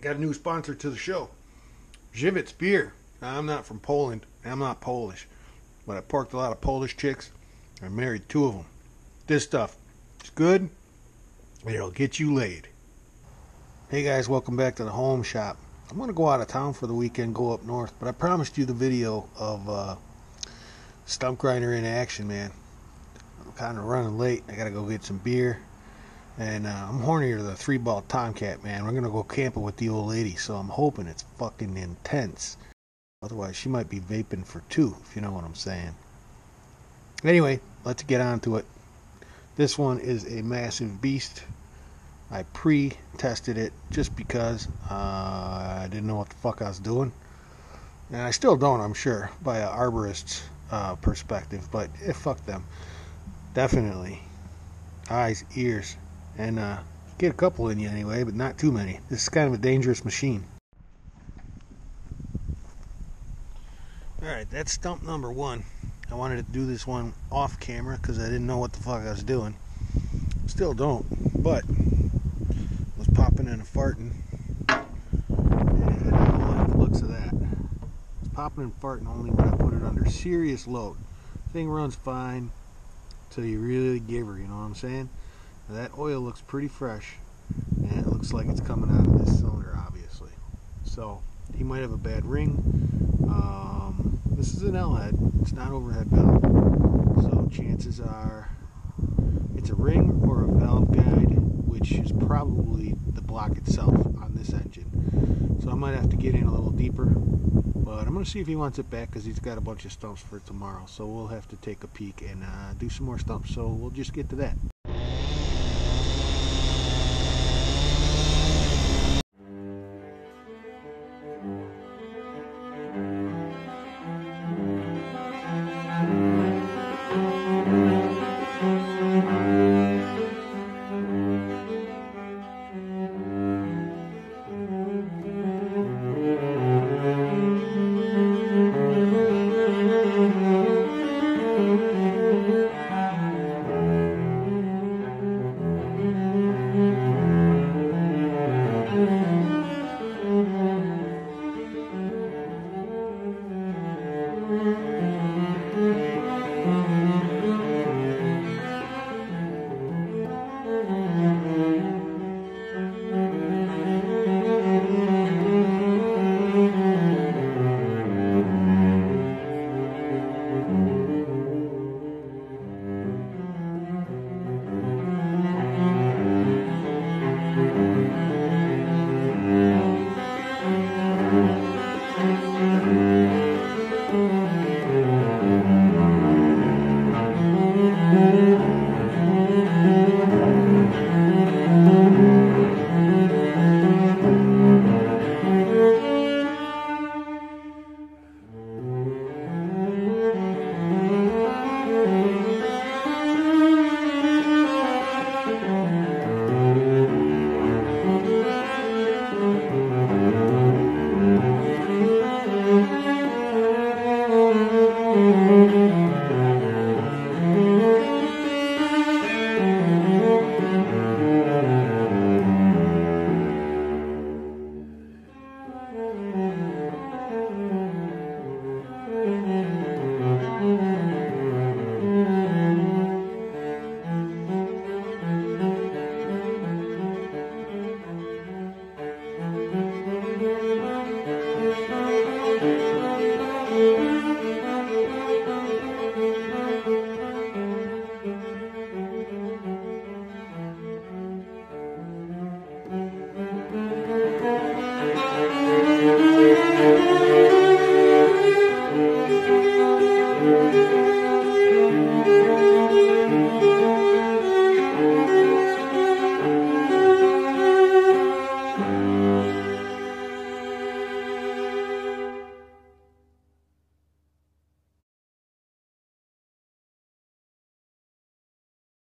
Got a new sponsor to the show. Żywicz beer. Now, I'm not from Poland. I'm not Polish. But I porked a lot of Polish chicks. I married 2 of them. This stuff is good, and it'll get you laid. Hey guys, welcome back to the home shop. I'm going to go out of town for the weekend, go up north, but I promised you the video of Stump Grinder in action, man. I'm kind of running late. I got to go get some beer. And I'm horny to the 3-ball Tomcat, man. We're going to go camping with the old lady, so I'm hoping it's fucking intense. Otherwise, she might be vaping for 2, if you know what I'm saying. Anyway, let's get on to it. This one is a massive beast. I pre-tested it just because I didn't know what the fuck I was doing. And I still don't, I'm sure, by an arborist's perspective. But fuck them. Definitely. Eyes, ears, and get a couple in you anyway, but not too many. This is kind of a dangerous machine. Alright, that's stump number 1. I wanted to do this one off camera because I didn't know what the fuck I was doing. Still don't, but I was popping and farting, and I don't like the looks of that. It's popping and farting only when I put it under serious load. Thing runs fine until you really give her, you know what I'm saying? Now that oil looks pretty fresh, and it looks like it's coming out of this cylinder, obviously. So he might have a bad ring. This is an L head, it's not overhead valve, so chances are it's a ring or a valve guide, which is probably the block itself on this engine. So I might have to get in a little deeper, but I'm going to see if he wants it back because he's got a bunch of stumps for tomorrow. So we'll have to take a peek and do some more stumps, so we'll just get to that.